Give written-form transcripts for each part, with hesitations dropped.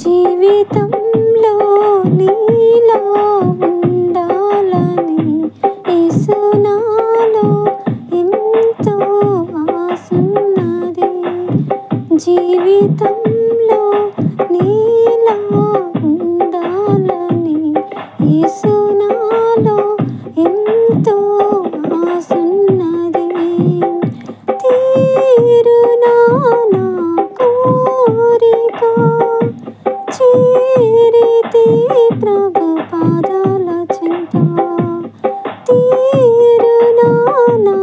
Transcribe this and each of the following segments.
జీవితంలో నీలో ఉండాలని యేసు నాలో ఎంతో ఆసున్నది. జీవితంలో నీలో ఉండాలని యేసు నాలో ఎంతో ఆసున్నది. తీరునా నా కోరిక చేరితే ప్రభు పాదాల చెంత. తీరునా నా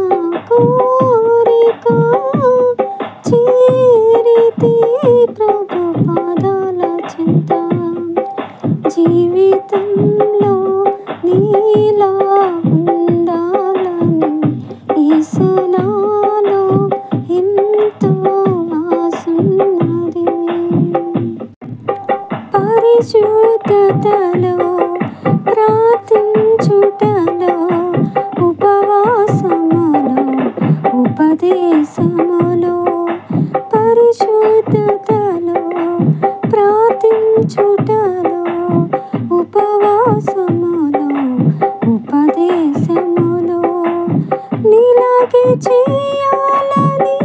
కోరిక చేరితే ప్రభు పాదాల చెంత. జీవితంలో నీలా ఉండాలని యేసు నాలో ఎంతో ఆసున్నది. పరిశుద్ధతలో ప్రార్థించుటలో ఉపవాసములో ఉపదేశములో పరిశుద్ధతలో ప్రార్థించుటలో ఉపవాసములో ఉపదేశములో నీలాగే చేయాలని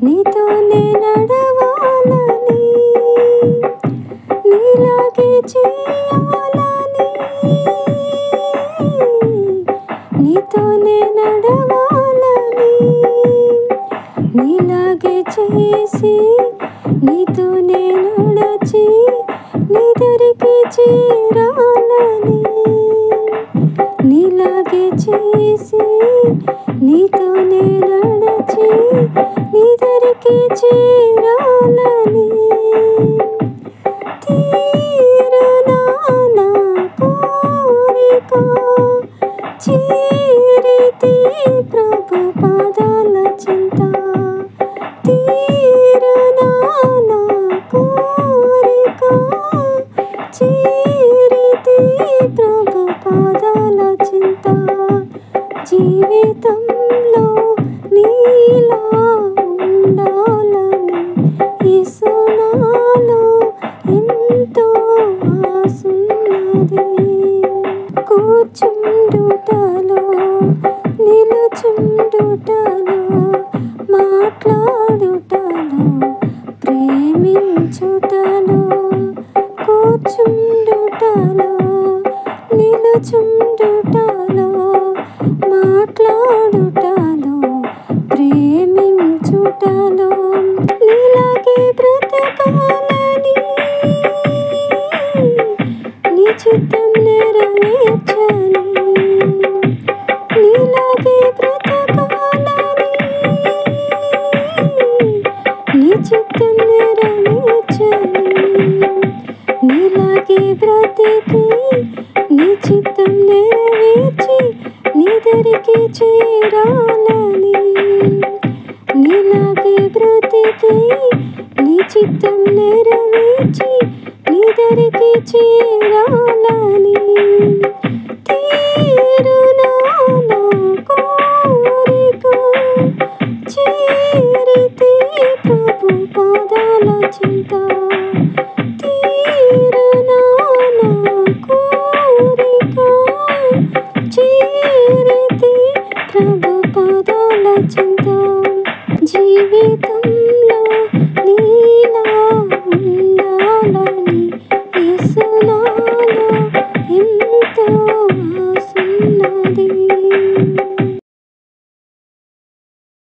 నీతోనే నడవాలని నీలాగే చేయాలని నీతోనే నడవాలని నీలాగే చేసి నీతోనే నడచి నీ దరికి చేరాలని నీలాగే చేసి నీతోనే నడచి నీ దరికి చేరాలని. తీరునా నా కోరిక చేరితే ప్రభు పాదాల చెంత. తీరునా నా కోరిక చేరితే ప్రభు పాదాల చెంత. జీవితంలో నీలా ఉండాలని యేసు నాలో ఎంతో ఆసున్నది. కూర్చుండుటలో నిలుచుండుటలో మాట్లాడుటలో ప్రేమించుటలో కూర్చుండుటలో నిలుచుండుటలో మాట్లాడుటలో ప్రేమించుటలో నీలాగే బ్రతకాలని నీ చిత్తం నెరవేర్చని. నీలాగే బ్రతకాలని నీ చిత్తం నెరవేర్చని. నీలాగే బ్రతికి నీ చిత్తం నెరవేర్చి నీ దరికి చేరాలని. నీలాగే బ్రతికి నీ చిత్తం నెరవేర్చి నీ దరికి చేరాలని. తీరునా నా కోరిక చేరితే ప్రభు పాదాల చెంత.